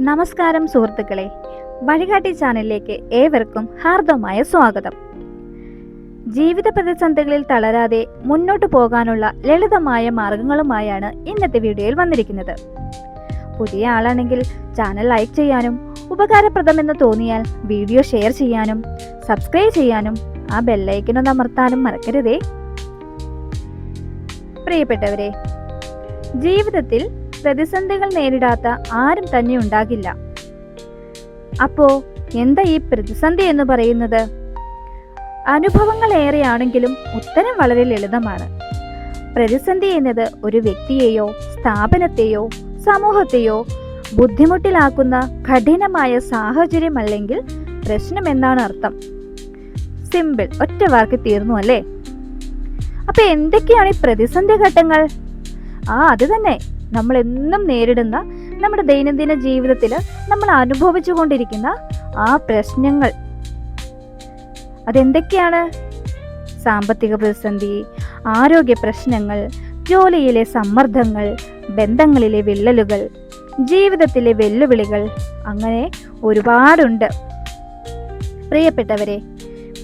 നമസ്കാരം സുഹൃത്തുക്കളെ, വഴികാട്ടി ചാനലിലേക്ക് ഏവർക്കും ഹാർദവമായ സ്വാഗതം. ജീവിത പ്രതിസന്ധികളിൽ തളരാതെ മുന്നോട്ട് പോകാനുള്ള ലളിതമായ മാർഗങ്ങളുമായാണ് ഇന്നത്തെ വീഡിയോയിൽ വന്നിരിക്കുന്നത്. പുതിയ ആളാണെങ്കിൽ ചാനൽ ലൈക്ക് ചെയ്യാനും ഉപകാരപ്രദമെന്ന് തോന്നിയാൽ വീഡിയോ ഷെയർ ചെയ്യാനും സബ്സ്ക്രൈബ് ചെയ്യാനും ആ ബെല്ലൈക്കനൊന്ന് അമർത്താനും മറക്കരുതേ. പ്രിയപ്പെട്ടവരെ, ജീവിതത്തിൽ പ്രതിസന്ധികൾ നേരിടാത്ത ആരും തന്നെ ഉണ്ടാകില്ല. അപ്പോ എന്താ ഈ പ്രതിസന്ധി എന്ന് പറയുന്നത്? അനുഭവങ്ങൾ ഏറെയാണെങ്കിലും ഉത്തരം വളരെ ലളിതമാണ്. പ്രതിസന്ധി എന്നത് ഒരു വ്യക്തിയെയോ സ്ഥാപനത്തെയോ സമൂഹത്തെയോ ബുദ്ധിമുട്ടിലാക്കുന്ന കഠിനമായ സാഹചര്യം അല്ലെങ്കിൽ പ്രശ്നം എന്നാണ് അർത്ഥം. സിമ്പിൾ, ഒറ്റ വാക്ക് തീർന്നു അല്ലേ? അപ്പൊ എന്തൊക്കെയാണ് ഈ പ്രതിസന്ധി ഘട്ടങ്ങൾ? അത് തന്നെ നമ്മൾ എന്നും നേരിടുന്ന നമ്മുടെ ദൈനംദിന ജീവിതത്തിൽ നമ്മൾ അനുഭവിച്ചു കൊണ്ടിരിക്കുന്ന ആ പ്രശ്നങ്ങൾ. അതെന്തൊക്കെയാണ്? സാമ്പത്തിക പ്രതിസന്ധി, ആരോഗ്യ പ്രശ്നങ്ങൾ, ജോലിയിലെ സമ്മർദ്ദങ്ങൾ, ബന്ധങ്ങളിലെ വിള്ളലുകൾ, ജീവിതത്തിലെ വെല്ലുവിളികൾ, അങ്ങനെ ഒരുപാടുണ്ട്. പ്രിയപ്പെട്ടവരെ,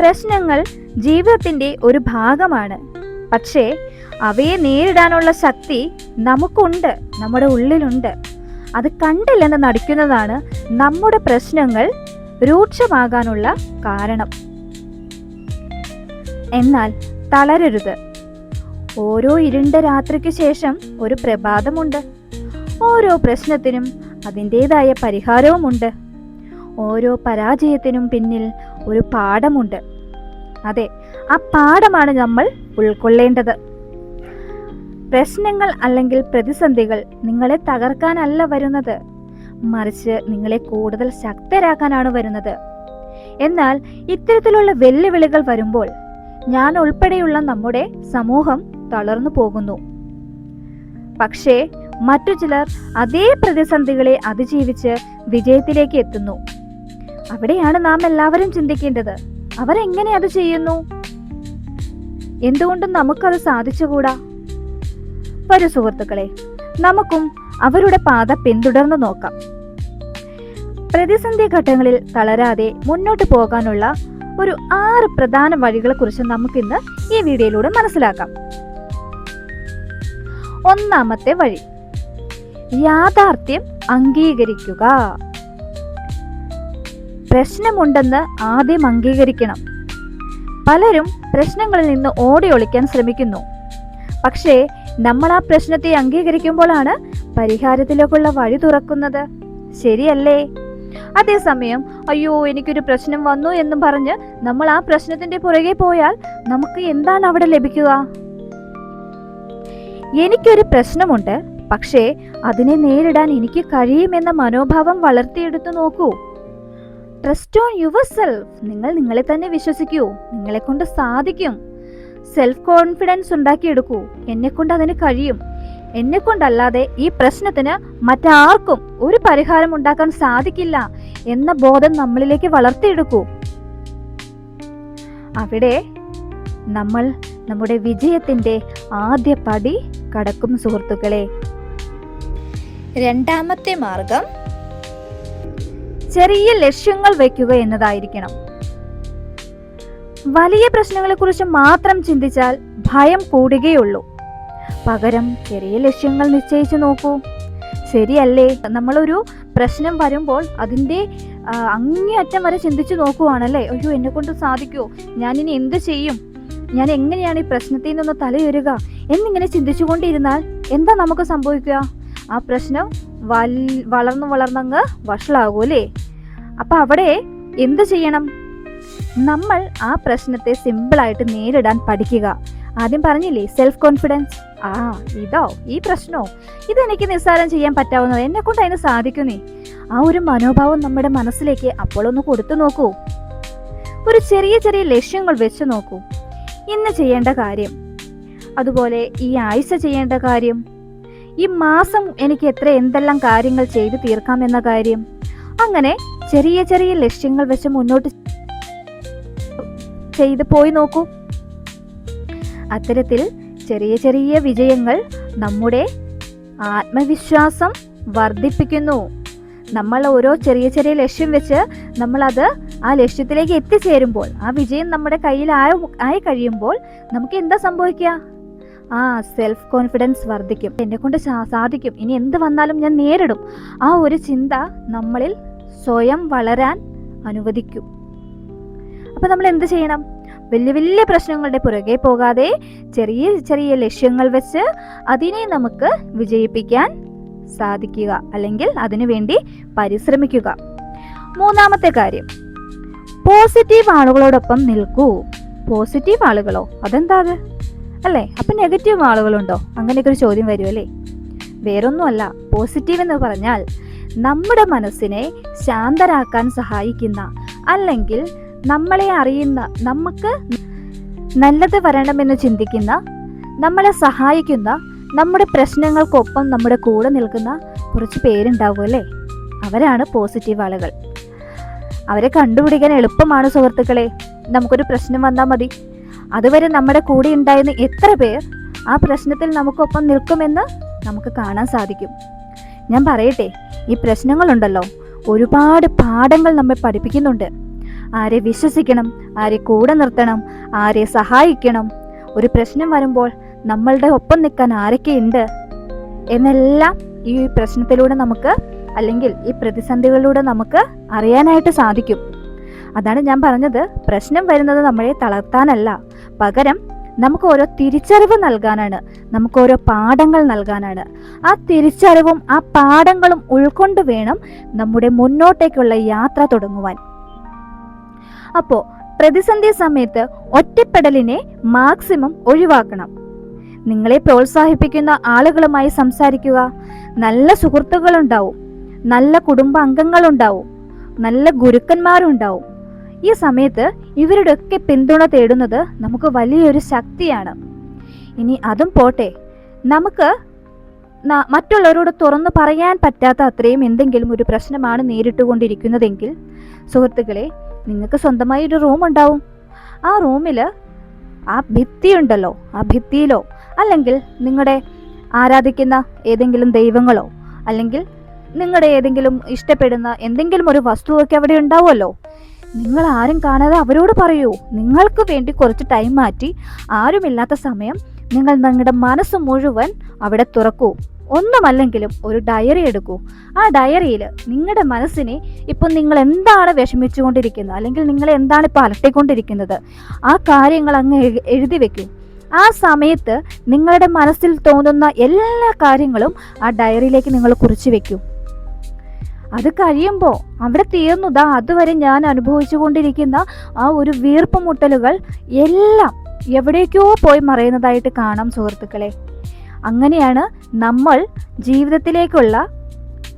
പ്രശ്നങ്ങൾ ജീവിതത്തിന്റെ ഒരു ഭാഗമാണ്. പക്ഷേ അവയെ നേരിടാനുള്ള ശക്തി നമുക്കുണ്ട്, നമ്മുടെ ഉള്ളിലുണ്ട്. അത് കണ്ടില്ലെന്ന് നടിക്കുന്നതാണ് നമ്മുടെ പ്രശ്നങ്ങൾ രൂക്ഷമാകാനുള്ള കാരണം. എന്നാൽ തളരരുത്. ഓരോ ഇരുണ്ട രാത്രിക്ക് ശേഷം ഒരു പ്രഭാതമുണ്ട്. ഓരോ പ്രശ്നത്തിനും അതിൻ്റെതായ പരിഹാരവുമുണ്ട്. ഓരോ പരാജയത്തിനും പിന്നിൽ ഒരു പാഠമുണ്ട്. അതെ, ആ പാഠമാണ് നമ്മൾ ഉൾക്കൊള്ളേണ്ടത്. പ്രശ്നങ്ങൾ അല്ലെങ്കിൽ പ്രതിസന്ധികൾ നിങ്ങളെ തകർക്കാനല്ല വരുന്നത്, മറിച്ച് നിങ്ങളെ കൂടുതൽ ശക്തരാക്കാനാണ് വരുന്നത്. എന്നാൽ ഇത്തരത്തിലുള്ള വെല്ലുവിളികൾ വരുമ്പോൾ ഞാൻ ഉൾപ്പെടെയുള്ള നമ്മുടെ സമൂഹം തളർന്നു പോകുന്നു. പക്ഷേ മറ്റു ചിലർ അതേ പ്രതിസന്ധികളെ അതിജീവിച്ച് വിജയത്തിലേക്ക് എത്തുന്നു. അവിടെയാണ് നാം എല്ലാവരും ചിന്തിക്കേണ്ടത്, അവരെങ്ങനെ അത് ചെയ്യുന്നു? എന്തുകൊണ്ടും നമുക്കത് സാധിച്ചുകൂടാ? വരൂ സുഹൃത്തുക്കളെ, നമുക്കും അവരുടെ പാത പിന്തുടർന്നു നോക്കാം. പ്രതിസന്ധി ഘട്ടങ്ങളിൽ തളരാതെ മുന്നോട്ട് പോകാനുള്ള ഒരു 6 പ്രധാന വഴികളെ കുറിച്ച് നമുക്കിന്ന് ഈ വീഡിയോയിലൂടെ മനസ്സിലാക്കാം. ഒന്നാമത്തെ വഴി, യാഥാർത്ഥ്യം അംഗീകരിക്കുക. പ്രശ്നമുണ്ടെന്ന് ആദ്യം അംഗീകരിക്കണം. പലരും പ്രശ്നങ്ങളിൽ നിന്ന് ഓടി ഒളിക്കാൻ ശ്രമിക്കുന്നു. പക്ഷേ നമ്മൾ ആ പ്രശ്നത്തെ അംഗീകരിക്കുമ്പോഴാണ് പരിഹാരത്തിലേക്കുള്ള വഴി തുറക്കുന്നത്. ശരിയല്ലേ? അതേസമയം അയ്യോ എനിക്കൊരു പ്രശ്നം വന്നു എന്ന് പറഞ്ഞ് നമ്മൾ ആ പ്രശ്നത്തിന്റെ പുറകെ പോയാൽ നമുക്ക് എന്താണ് അവിടെ ലഭിക്കുക? എനിക്കൊരു പ്രശ്നമുണ്ട്, പക്ഷേ അതിനെ നേരിടാൻ എനിക്ക് കഴിയുമെന്ന മനോഭാവം വളർത്തിയെടുത്തു നോക്കൂ. Trust on yourself. നിങ്ങൾ നിങ്ങളെ തന്നെ വിശ്വസിക്കൂ, നിങ്ങളെ കൊണ്ട് സാധിക്കും. സെൽഫ് കോൺഫിഡൻസ് ഉണ്ടാക്കിയെടുക്കൂ. എന്നെക്കൊണ്ട് അതിന് കഴിയും, എന്നെക്കൊണ്ടല്ലാതെ ഈ പ്രശ്നത്തിന് മറ്റാർക്കും ഒരു പരിഹാരം ഉണ്ടാക്കാൻ സാധിക്കില്ല എന്ന ബോധം നമ്മളിലേക്ക് വളർത്തിയെടുക്കൂ. അവിടെ നമ്മൾ നമ്മുടെ വിജയത്തിന്റെ ആദ്യ പടി കടക്കും സുഹൃത്തുക്കളെ. രണ്ടാമത്തെ മാർഗം, ചെറിയ ലക്ഷ്യങ്ങൾ വയ്ക്കുക എന്നതായിരിക്കണം. വലിയ പ്രശ്നങ്ങളെ കുറിച്ച് മാത്രം ചിന്തിച്ചാൽ ഭയം കൂടുകയുള്ളൂ. പകരം ചെറിയ ലക്ഷ്യങ്ങൾ നിശ്ചയിച്ചു നോക്കൂ. ശരിയല്ലേ? നമ്മളൊരു പ്രശ്നം വരുമ്പോൾ അതിൻ്റെ അങ്ങേയറ്റം വരെ ചിന്തിച്ചു നോക്കുവാണല്ലേ. അയ്യോ എന്നെ കൊണ്ട് സാധിക്കുമോ? ഞാനിനി എന്ത് ചെയ്യും? ഞാൻ എങ്ങനെയാണ് ഈ പ്രശ്നത്തിൽ നിന്ന് തലയുരുക എന്നിങ്ങനെ ചിന്തിച്ചുകൊണ്ടിരുന്നാൽ എന്താ നമുക്ക് സംഭവിക്കുക? ആ പ്രശ്നം വളർന്നങ്ങ് വഷളാകൂലേ? അപ്പൊ അവിടെ എന്ത് ചെയ്യണം? നമ്മൾ ആ പ്രശ്നത്തെ സിമ്പിളായിട്ട് നേരിടാൻ പഠിക്കുക. ആദ്യം പറഞ്ഞില്ലേ, സെൽഫ് കോൺഫിഡൻസ്. ഈ പ്രശ്നമോ, ഇതെനിക്ക് നിസ്സാരം ചെയ്യാൻ പറ്റാവുന്നത്, എന്നെ കൊണ്ട് അതിന് സാധിക്കുന്നേ. ആ ഒരു മനോഭാവം നമ്മുടെ മനസ്സിലേക്ക് അപ്പോഴൊന്ന് കൊടുത്തു നോക്കൂ. ഒരു ചെറിയ ചെറിയ ലക്ഷ്യങ്ങൾ വെച്ച് നോക്കൂ. ഇന്ന് ചെയ്യേണ്ട കാര്യം, അതുപോലെ ഈ ആഴ്ച ചെയ്യേണ്ട കാര്യം, ഈ മാസം എനിക്ക് എന്തെല്ലാം കാര്യങ്ങൾ ചെയ്തു തീർക്കാമെന്ന കാര്യം. അങ്ങനെ ചെറിയ ചെറിയ ലക്ഷ്യങ്ങൾ വെച്ച് മുന്നോട്ട് ചെയ്ത് പോയി നോക്കൂ. അത്തരത്തിൽ ചെറിയ ചെറിയ വിജയങ്ങൾ നമ്മുടെ ആത്മവിശ്വാസം വർദ്ധിപ്പിക്കുന്നു. നമ്മൾ ഓരോ ചെറിയ ചെറിയ ലക്ഷ്യം വെച്ച് നമ്മളത് ആ ലക്ഷ്യത്തിലേക്ക് എത്തിച്ചേരുമ്പോൾ, ആ വിജയം നമ്മുടെ കയ്യിൽ ആയി കഴിയുമ്പോൾ നമുക്ക് എന്താ സംഭവിക്കുക? സെൽഫ് കോൺഫിഡൻസ് വർദ്ധിക്കും. എന്നെ കൊണ്ട് സാധിക്കും, ഇനി എന്ത് വന്നാലും ഞാൻ നേരിടും. ആ ഒരു ചിന്ത നമ്മളിൽ സ്വയം വളരാൻ അനുവദിക്കും. അപ്പൊ നമ്മൾ എന്ത് ചെയ്യണം? വലിയ വലിയ പ്രശ്നങ്ങളുടെ പുറകെ പോകാതെ ചെറിയ ചെറിയ ലക്ഷ്യങ്ങൾ വെച്ച് അതിനെ നമുക്ക് വിജയിപ്പിക്കാൻ സാധിക്കുക, അല്ലെങ്കിൽ അതിനുവേണ്ടി പരിശ്രമിക്കുക. മൂന്നാമത്തെ കാര്യം, പോസിറ്റീവ് ആളുകളോടൊപ്പം നിൽക്കൂ. പോസിറ്റീവ് ആളുകളോ? അതെന്താ അത് അല്ലേ? അപ്പൊ നെഗറ്റീവ് ആളുകളുണ്ടോ? അങ്ങനെയൊക്കെ ഒരു ചോദ്യം വരും അല്ലേ? വേറൊന്നുമല്ല, പോസിറ്റീവ് എന്ന് പറഞ്ഞാൽ നമ്മുടെ മനസ്സിനെ ശാന്തരാക്കാൻ സഹായിക്കുന്ന, അല്ലെങ്കിൽ നമ്മളെ അറിയുന്ന, നമുക്ക് നല്ലത് വരണമെന്ന് ചിന്തിക്കുന്ന, നമ്മളെ സഹായിക്കുന്ന, നമ്മുടെ പ്രശ്നങ്ങൾക്കൊപ്പം നമ്മുടെ കൂടെ നിൽക്കുന്ന കുറച്ച് പേരുണ്ടാവും അല്ലേ? അവരാണ് പോസിറ്റീവ് ആളുകൾ. അവരെ കണ്ടുപിടിക്കാൻ എളുപ്പമാണ് സുഹൃത്തുക്കളെ. നമുക്കൊരു പ്രശ്നം വന്നാൽ മതി, അതുവരെ നമ്മുടെ കൂടെ ഉണ്ടായിരുന്ന എത്ര പേർ ആ പ്രശ്നത്തിൽ നമുക്കൊപ്പം നിൽക്കുമെന്ന് നമുക്ക് കാണാൻ സാധിക്കും. ഞാൻ പറയട്ടെ, ഈ പ്രശ്നങ്ങളുണ്ടല്ലോ, ഒരുപാട് പാഠങ്ങൾ നമ്മെ പഠിപ്പിക്കുന്നുണ്ട്. ആരെ വിശ്വസിക്കണം, ആരെ കൂടെ നിർത്തണം, ആരെ സഹായിക്കണം, ഒരു പ്രശ്നം വരുമ്പോൾ നമ്മളുടെ ഒപ്പം നിൽക്കാൻ ആരൊക്കെയുണ്ട് എന്നെല്ലാം ഈ പ്രശ്നത്തിലൂടെ നമുക്ക്, അല്ലെങ്കിൽ ഈ പ്രതിസന്ധികളിലൂടെ നമുക്ക് അറിയാനായിട്ട് സാധിക്കും. അതാണ് ഞാൻ പറഞ്ഞത്, പ്രശ്നം വരുന്നത് നമ്മളെ തളർത്താനല്ല, പകരം നമുക്ക് ഓരോ തിരിച്ചറിവ് നൽകാനാണ്, നമുക്ക് ഓരോ പാഠങ്ങൾ നൽകാനാണ്. ആ തിരിച്ചറിവും ആ പാഠങ്ങളും ഉൾക്കൊണ്ട് വേണം നമ്മുടെ മുന്നോട്ടേക്കുള്ള യാത്ര തുടങ്ങുവാൻ. അപ്പോൾ പ്രതിസന്ധി സമയത്ത് ഒറ്റപ്പെടലിനെ മാക്സിമം ഒഴിവാക്കണം. നിങ്ങളെ പ്രോത്സാഹിപ്പിക്കുന്ന ആളുകളുമായി സംസാരിക്കുക. നല്ല സുഹൃത്തുക്കളുണ്ടാവും, നല്ല കുടുംബ അംഗങ്ങളുണ്ടാവും, നല്ല ഗുരുക്കന്മാരുണ്ടാവും. ഈ സമയത്ത് ഇവരുടെയൊക്കെ പിന്തുണ തേടുന്നത് നമുക്ക് വലിയൊരു ശക്തിയാണ്. ഇനി അതും പോട്ടെ, നമുക്ക് മറ്റുള്ളവരോട് തുറന്നു പറയാൻ പറ്റാത്ത അത്രയും എന്തെങ്കിലും ഒരു പ്രശ്നമാണ് നേരിട്ടുകൊണ്ടിരിക്കുന്നതെങ്കിൽ സുഹൃത്തുക്കളെ, നിങ്ങൾക്ക് സ്വന്തമായി ഒരു റൂം ഉണ്ടാവും. ആ റൂമിൽ ആ ഭിത്തിയുണ്ടല്ലോ, ആ ഭിത്തിയിലോ അല്ലെങ്കിൽ നിങ്ങളുടെ ആരാധിക്കുന്ന ഏതെങ്കിലും ദൈവങ്ങളോ അല്ലെങ്കിൽ നിങ്ങളുടെ ഏതെങ്കിലും ഇഷ്ടപ്പെടുന്ന എന്തെങ്കിലും ഒരു വസ്തുവൊക്കെ അവിടെ ഉണ്ടാവുമല്ലോ. നിങ്ങൾ ആരും കാണാതെ അവരോട് പറയൂ. നിങ്ങൾക്ക് വേണ്ടി കുറച്ച് ടൈം മാറ്റി, ആരുമില്ലാത്ത സമയം നിങ്ങൾ നിങ്ങളുടെ മനസ്സ് മുഴുവൻ അവിടെ തുറക്കൂ. ഒന്നുമല്ലെങ്കിലും ഒരു ഡയറി എടുക്കൂ. ആ ഡയറിയിൽ നിങ്ങളുടെ മനസ്സിനെ ഇപ്പം നിങ്ങൾ എന്താണ് വിഷമിച്ചുകൊണ്ടിരിക്കുന്നത്, അല്ലെങ്കിൽ നിങ്ങൾ എന്താണ് ഇപ്പോൾ അലട്ടിക്കൊണ്ടിരിക്കുന്നത്, ആ കാര്യങ്ങൾ അങ്ങ് എഴുതി വെക്കൂ. ആ സമയത്ത് നിങ്ങളുടെ മനസ്സിൽ തോന്നുന്ന എല്ലാ കാര്യങ്ങളും ആ ഡയറിയിലേക്ക് നിങ്ങൾ കുറിച്ച് വെക്കൂ. അത് കഴിയുമ്പോൾ അവിടെ തീർന്നതാ, അതുവരെ ഞാൻ അനുഭവിച്ചു കൊണ്ടിരിക്കുന്ന ആ ഒരു വീർപ്പ് മുട്ടലുകൾ എല്ലാം എവിടേക്കോ പോയി മറയുന്നതായിട്ട് കാണാം സുഹൃത്തുക്കളെ. അങ്ങനെയാണ് നമ്മൾ ജീവിതത്തിലേക്കുള്ള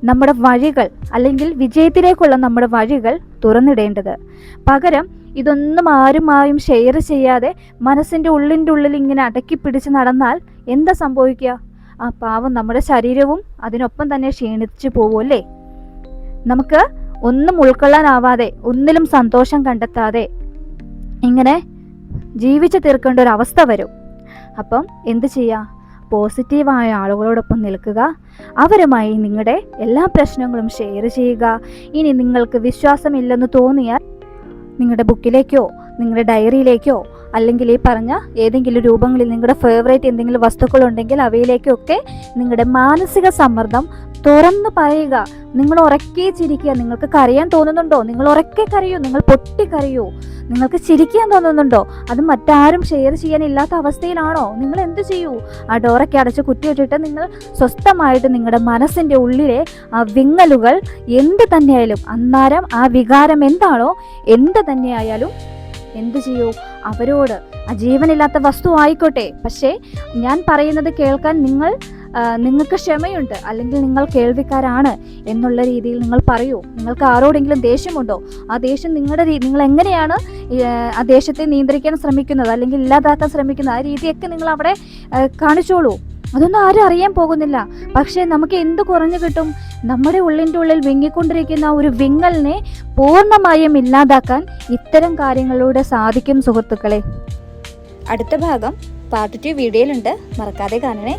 നമ്മുടെ വഴികൾ, അല്ലെങ്കിൽ വിജയത്തിലേക്കുള്ള നമ്മുടെ വഴികൾ തുറന്നിടേണ്ടത്. പകരം ഇതൊന്നും ആരുമായും ഷെയർ ചെയ്യാതെ മനസ്സിൻ്റെ ഉള്ളിൽ ഇങ്ങനെ അടക്കി പിടിച്ച് നടന്നാൽ എന്താ സംഭവിക്കുക? ആ പാവം നമ്മുടെ ശരീരവും അതിനൊപ്പം തന്നെ ക്ഷീണിച്ചു പോവുമല്ലേ. നമുക്ക് ഒന്നും ഉൾക്കൊള്ളാനാവാതെ, ഒന്നിലും സന്തോഷം കണ്ടെത്താതെ ഇങ്ങനെ ജീവിച്ചു തീർക്കേണ്ട ഒരു അവസ്ഥ വരും. അപ്പം എന്ത് ചെയ്യുക? പോസിറ്റീവായ ആളുകളോടൊപ്പം നിൽക്കുക. അവരുമായി നിങ്ങളുടെ എല്ലാ പ്രശ്നങ്ങളും ഷെയർ ചെയ്യുക. ഇനി നിങ്ങൾക്ക് വിശ്വാസമില്ലെന്ന് തോന്നിയാൽ നിങ്ങളുടെ ബുക്കിലേക്കോ നിങ്ങളുടെ ഡയറിയിലേക്കോ അല്ലെങ്കിൽ ഈ പറഞ്ഞ ഏതെങ്കിലും രൂപങ്ങളിൽ നിങ്ങളുടെ ഫേവറേറ്റ് എന്തെങ്കിലും വസ്തുക്കളുണ്ടെങ്കിൽ അവയിലേക്കൊക്കെ നിങ്ങളുടെ മാനസിക സമ്മർദ്ദം തുറന്നു പറയുക. നിങ്ങൾ ഉറക്കെ ചിരിക്കുക. നിങ്ങൾക്ക് കരയാൻ തോന്നുന്നുണ്ടോ? നിങ്ങൾ ഉറക്കെ കരയൂ, നിങ്ങൾ പൊട്ടിക്കരയൂ. നിങ്ങൾക്ക് ചിരിക്കാൻ തോന്നുന്നുണ്ടോ? അത് മറ്റാരും ഷെയർ ചെയ്യാനില്ലാത്ത അവസ്ഥയിലാണോ? നിങ്ങൾ എന്ത് ചെയ്യൂ? ആ ഡോറൊക്കെ അടച്ച് കുറ്റിയിട്ടിട്ട് നിങ്ങൾ സ്വസ്ഥമായിട്ട് നിങ്ങളുടെ മനസ്സിൻ്റെ ഉള്ളിലെ ആ വിങ്ങലുകൾ എന്ത് തന്നെയായാലും, അന്നേരം ആ വികാരം എന്താണോ എന്ത് തന്നെയായാലും എന്ത് ചെയ്യൂ? അവരോട്, ആ ജീവനില്ലാത്ത വസ്തു ആയിക്കോട്ടെ, പക്ഷേ ഞാൻ പറയുന്നത് കേൾക്കാൻ നിങ്ങൾക്ക് ക്ഷമയുണ്ട്, അല്ലെങ്കിൽ നിങ്ങൾ കേൾവിക്കാരാണ് എന്നുള്ള രീതിയിൽ നിങ്ങൾ പറയൂ. നിങ്ങൾക്ക് ആരോടെങ്കിലും ദേഷ്യമുണ്ടോ? ആ ദേഷ്യം നിങ്ങൾ എങ്ങനെയാണ് ആ ദേഷ്യത്തെ നിയന്ത്രിക്കാൻ ശ്രമിക്കുന്നത്, അല്ലെങ്കിൽ ഇല്ലാതാക്കാൻ ശ്രമിക്കുന്നത്, ആ രീതിയൊക്കെ നിങ്ങൾ അവിടെ കാണിച്ചോളൂ. അതൊന്നും ആരും അറിയാൻ പോകുന്നില്ല. പക്ഷേ നമുക്ക് എന്ത് കുറഞ്ഞു കിട്ടും? നമ്മുടെ ഉള്ളിൻ്റെ ഉള്ളിൽ വിങ്ങിക്കൊണ്ടിരിക്കുന്ന ഒരു വിങ്ങലിനെ പൂർണ്ണമായും ഇല്ലാതാക്കാൻ ഇത്തരം കാര്യങ്ങളിലൂടെ സാധിക്കും സുഹൃത്തുക്കളെ. അടുത്ത ഭാഗം പാർട്ട് 2 വീഡിയോയിലുണ്ട്, മറക്കാതെ കാണണേ.